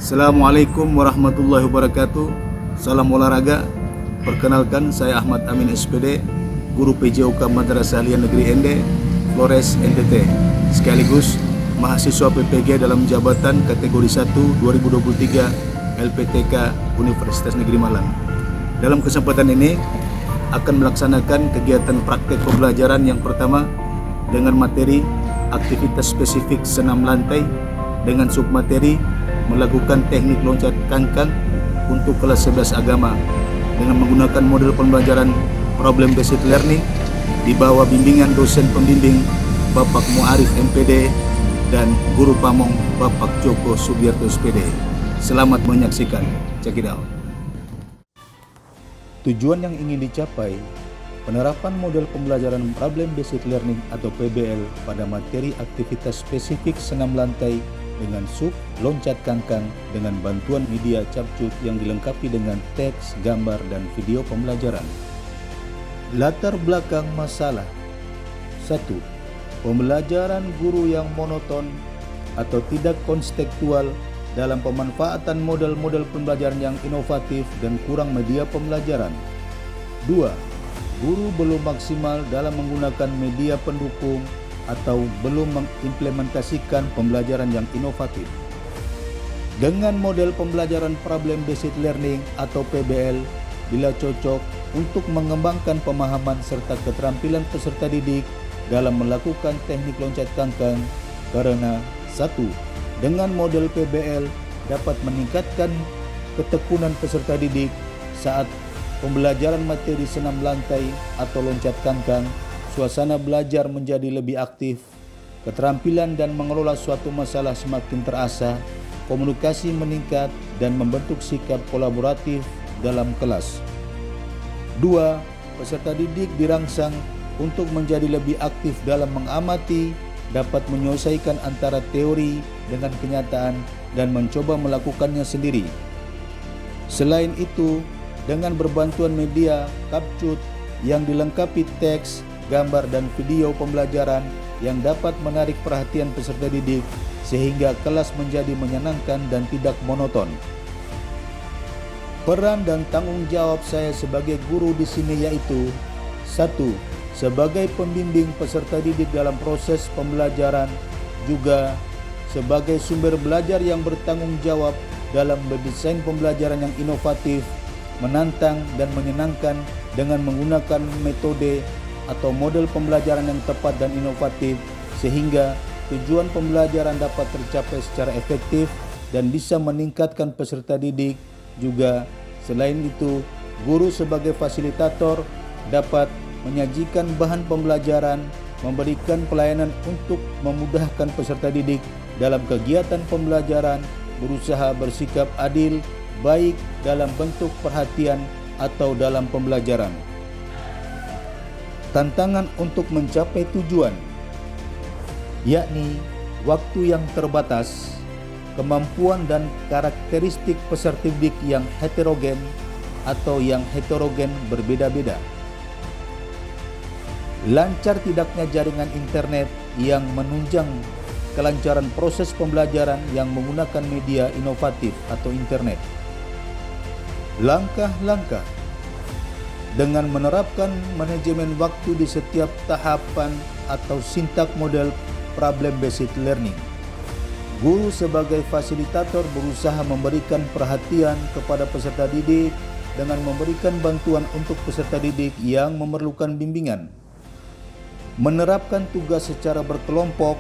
Assalamualaikum warahmatullahi wabarakatuh. Salam olahraga. Perkenalkan, saya Ahmad Amin SPD, Guru PJOK Madrasah Aliyah Negeri Ende, Flores NTT, sekaligus mahasiswa PPG dalam jabatan kategori 1 2023 LPTK Universitas Negeri Malang. Dalam kesempatan ini akan melaksanakan kegiatan praktek pembelajaran yang pertama dengan materi aktivitas spesifik senam lantai dengan submateri melakukan teknik loncat kangkang untuk kelas 11 agama dengan menggunakan model pembelajaran problem based learning di bawah bimbingan dosen pembimbing Bapak Muarif MPD dan Guru Pamong Bapak Joko Sugiarto SPD. Selamat menyaksikan. Check it out. Tujuan yang ingin dicapai, penerapan model pembelajaran problem based learning atau PBL pada materi aktivitas spesifik senam lantai dengan sub loncat kangkang dengan bantuan media capcut yang dilengkapi dengan teks, gambar, dan video pembelajaran. Latar belakang masalah. 1. Pembelajaran guru yang monoton atau tidak konstekstual dalam pemanfaatan model-model pembelajaran yang inovatif dan kurang media pembelajaran. 2. Guru belum maksimal dalam menggunakan media pendukung atau belum mengimplementasikan pembelajaran yang inovatif. Dengan model pembelajaran problem based learning atau PBL, bila cocok untuk mengembangkan pemahaman serta keterampilan peserta didik dalam melakukan teknik loncat kangkang, karena 1. Dengan model PBL dapat meningkatkan ketekunan peserta didik saat pembelajaran materi senam lantai atau loncat kangkang. Suasana belajar menjadi lebih aktif, keterampilan dan mengelola suatu masalah semakin terasah, komunikasi meningkat dan membentuk sikap kolaboratif dalam kelas. 2. Peserta didik dirangsang untuk menjadi lebih aktif dalam mengamati, dapat menyelesaikan antara teori dengan kenyataan dan mencoba melakukannya sendiri. Selain itu, dengan berbantuan media capcut yang dilengkapi teks, gambar, dan video pembelajaran yang dapat menarik perhatian peserta didik sehingga kelas menjadi menyenangkan dan tidak monoton. Peran dan tanggung jawab saya sebagai guru di sini yaitu 1. Sebagai pembimbing peserta didik dalam proses pembelajaran, juga sebagai sumber belajar yang bertanggung jawab dalam mendesain pembelajaran yang inovatif, menantang dan menyenangkan dengan menggunakan metode atau model pembelajaran yang tepat dan inovatif sehingga tujuan pembelajaran dapat tercapai secara efektif dan bisa meningkatkan peserta didik. Juga selain itu, guru sebagai fasilitator dapat menyajikan bahan pembelajaran, memberikan pelayanan untuk memudahkan peserta didik dalam kegiatan pembelajaran, berusaha bersikap adil, baik dalam bentuk perhatian atau dalam pembelajaran. Tantangan untuk mencapai tujuan, yakni waktu yang terbatas, kemampuan dan karakteristik peserta didik yang heterogen atau yang heterogen berbeda-beda. Lancar tidaknya jaringan internet yang menunjang kelancaran proses pembelajaran yang menggunakan media inovatif atau internet. Langkah-langkah dengan menerapkan manajemen waktu di setiap tahapan atau sintak model problem based learning. Guru sebagai fasilitator berusaha memberikan perhatian kepada peserta didik dengan memberikan bantuan untuk peserta didik yang memerlukan bimbingan. Menerapkan tugas secara berkelompok,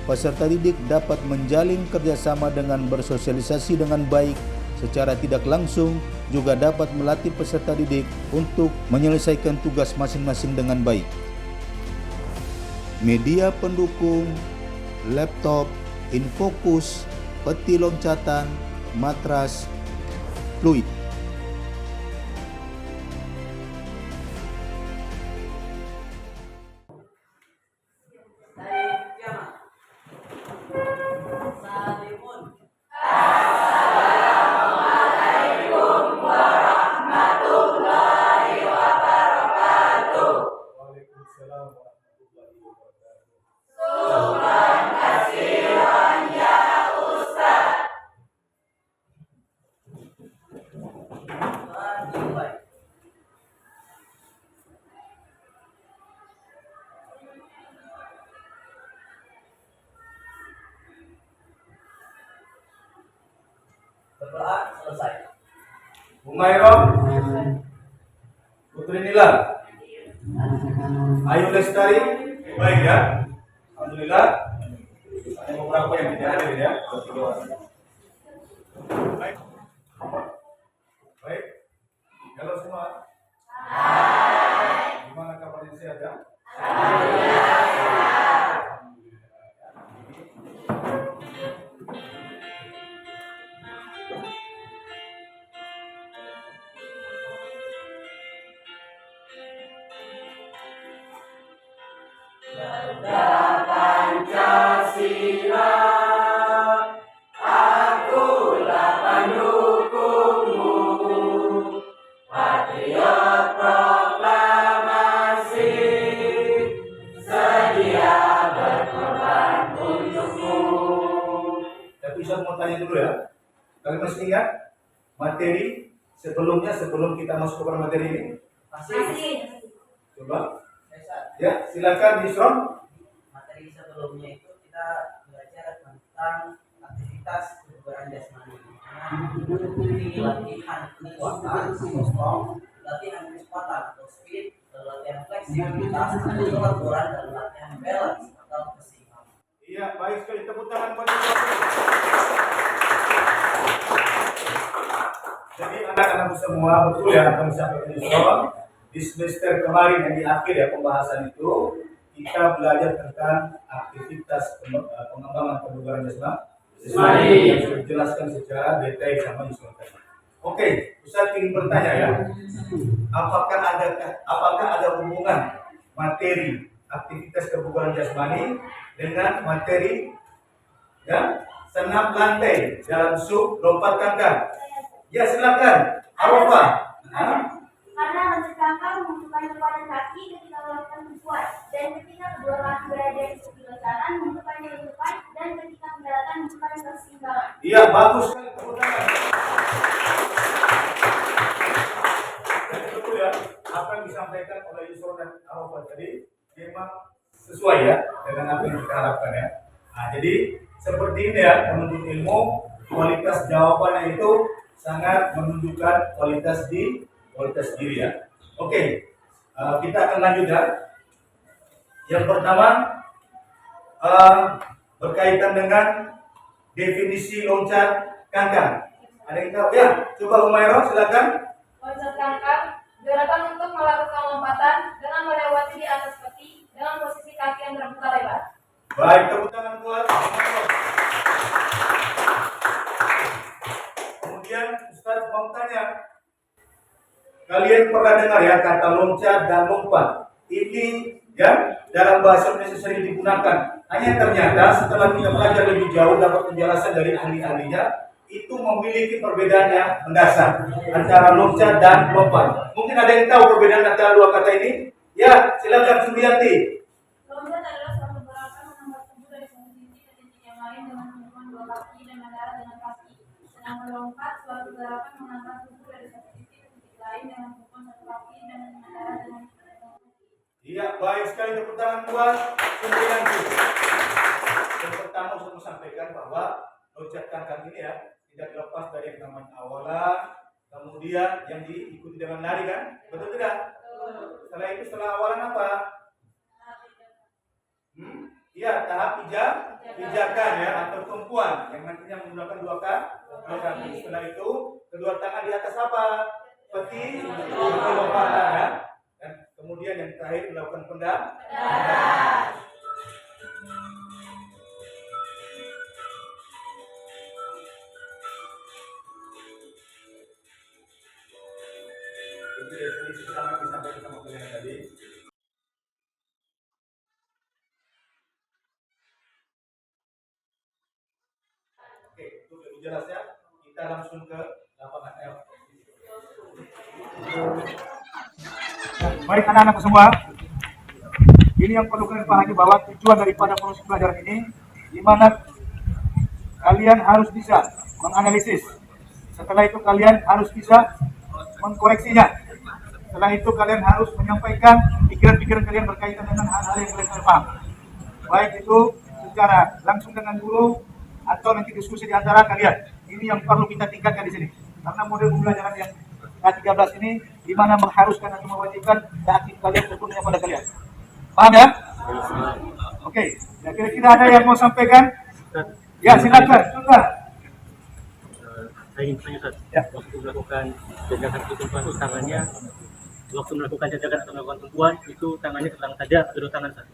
peserta didik dapat menjalin kerjasama dengan bersosialisasi dengan baik secara tidak langsung, juga dapat melatih peserta didik untuk menyelesaikan tugas masing-masing dengan baik. Media pendukung, laptop, infocus, peti loncatan, matras, fluid. selesai. Humayron, Putri Nila, Ayu Lestari, baik ya. Alhamdulillah. Ada beberapa yang tidak hadir ya. Baik. Baik. Halo semua. Hai. Gimana kabarnya, sehat ya? Pancasila, akulah pendukungmu, patriot proklamasi, sedia berkorban untukmu. Tapi saya mau tanya dulu ya. Kalian masih ingat materi sebelumnya sebelum kita masuk kepada materi ini? Masih. Coba. Ya, silakan Yusron. Materi sebelumnya itu kita belajar tentang aktivitas kebugaran jasmani. Ini latihan kekuatan, strong, latihan kecepatan atau speed, latihan fleksibilitas, kelenturan dan latihan balance atau keseimbangan. Iya, baik sekali, tepuk tangan buat Yusron. Jadi anak-anak semua betul ya, akan disampaikan Yusron. Di semester kemarin yang di akhir ya pembahasan itu kita belajar tentang aktivitas pengembangan kebugaran jasmani yang sudah dijelaskan secara detail sama Yusron tadi. Oke, Ustaz ingin bertanya ya, apakah ada hubungan materi aktivitas kebugaran jasmani dengan materi ya senam lantai dalam sub lompat kangkang? Ya silakan, Arafah. Karena mencengkangkan membutuhkan kekuatan kaki ketika melakukan tumpuan, dan ketika kedua kaki berada di sebelah kanan membutuhkan kehidupan, dan ketika mendaratkan membutuhkan keseimbangan. Iya, bagus sekali, tepuk tangan. Jadi betul ya, apa yang disampaikan oleh Yusron dan Arafah tadi memang sesuai ya dengan apa yang kita harapkan ya. Nah, jadi seperti ini ya, menuntut ilmu, kualitas jawabannya itu sangat menunjukkan kualitas diri ya. Oke, kita akan lanjut ya. Yang pertama berkaitan dengan definisi loncat kangkang. Ada yang tahu ya? Coba Humayron silakan. Loncat kangkang, gerakan untuk melakukan lompatan dengan melewati di atas peti dengan posisi kaki yang terbuka lebar. Baik, tepuk tangan buat. Kemudian Ustaz mau tanya, kalian pernah dengar ya kata loncat dan lompat? Ini ya dalam bahasa Indonesia sering digunakan. Hanya ternyata setelah kita belajar lebih jauh dapat penjelasan dari ahli-ahlinya, itu memiliki perbedaan yang mendasar antara loncat dan lompat. Mungkin ada yang tahu perbedaan antara dua kata ini? Ya, silakan Sumiati. Loncat adalah suatu gerakan menambah tubuh dari satu titik ke titik yang lain dengan menggunakan dua kaki dan mendarat dengan kaki. Sedangkan lompat suatu gerakan menambah tubuh dari satu titik ke titik lain dengan menggunakan satu kaki dan mendarat dengan kaki. Iya, baik sekali, tepuk tangan buat Sumiati. Yang pertama saya mau sampaikan bahwa loncat kangkang ini ya tidak lepas dari yang namanya awalan, kemudian yang diikuti dengan lari kan, betul tidak? Setelah itu setelah awalan apa? Iya, tahap pijakan ya atau tumpuan yang nantinya menggunakan dua kaki. Setelah itu kedua tangan di atas apa? Peti, lompatan ya. Dan kemudian yang terakhir melakukan pendarat. Itu definisi sama yang disampaikan sama kalian tadi. Oke, untuk lebih jelasnya kita langsung ke lapangan F. Baik anak-anak semua, ini yang perlu kalian pahami bahwa tujuan daripada proses pelajaran ini, di mana kalian harus bisa menganalisis. Setelah itu kalian harus bisa mengkoreksinya. Setelah itu kalian harus menyampaikan pikiran-pikiran kalian berkaitan dengan hal-hal yang kalian paham. Baik itu secara langsung dengan guru atau nanti diskusi di antara kalian. Ini yang perlu kita tingkatkan di sini. Karena model pembelajaran yang K13 ini di mana mengharuskan atau mewajibkan kaki kalian sepenuhnya pada kalian. Paham ya? Oke, ya, kira-kira ada yang mau sampaikan? Ya, silakan. Saya ingin tanya, Ustaz, Ya. waktu melakukan jajakan itu itu tangannya, waktu melakukan jajakan atau melakukan tumpuan itu tangannya terang saja atau dua tangan, Ustaz?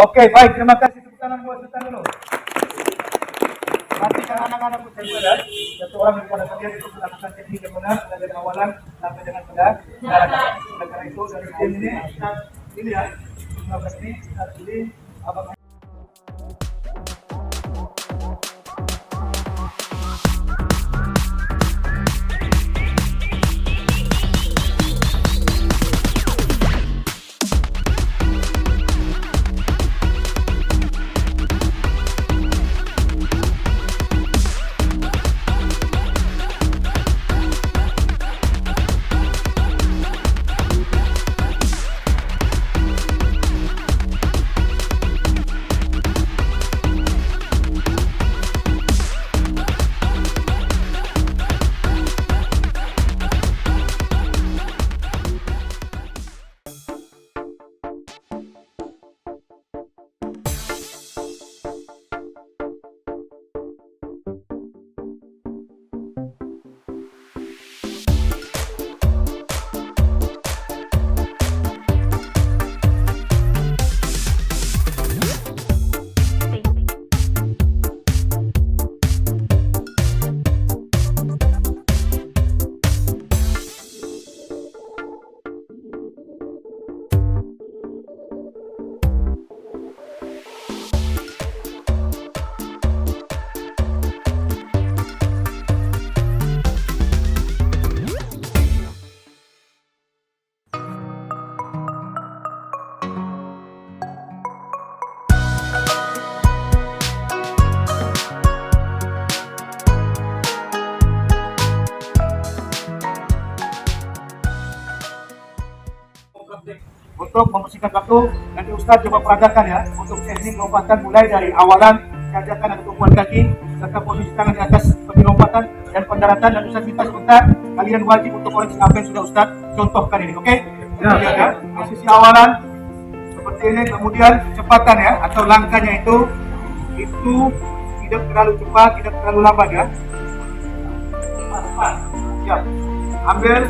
Oke, baik. Terima kasih. Tepuk tangan buat Sultan dulu. Pastikan anak-anak pun saya satu orang daripada kalian itu melakukan teknik yang benar dari awalan sampai dengan pada daratan. Oleh karena itu dari tim ini kita pilih ya, 15 ini kita pilih abang. Untuk membersihkan waktu, nanti Ustadz coba peragakan ya untuk teknik lompatan mulai dari awalan jajakan atau tumpuan kaki serta posisi tangan di atas seperti lompatan dan pendaratan, dan Ustadz minta sebentar kalian wajib untuk koreksi apa yang sudah Ustadz contohkan ini, oke? Ya. Posisi awalan seperti ini, kemudian kecepatan ya atau langkahnya itu tidak terlalu cepat, tidak terlalu lambat ya. Pas. Ya. Ambil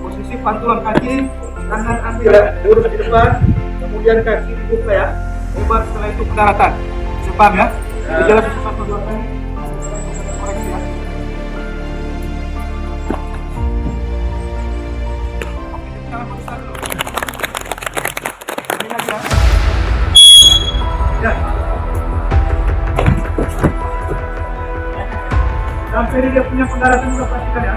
posisi pantulan kaki, tangan ambil ya, lurus di depan, kemudian kaki dibuka ya. Hebat, setelah itu pendaratan. Sepaham ya? Jadi jalan satu dua kali. Koreksi ya. Oke, jangan besar dulu. Ini lagi ya. Ya. Sampai dia punya pendaratan juga pastikan ya.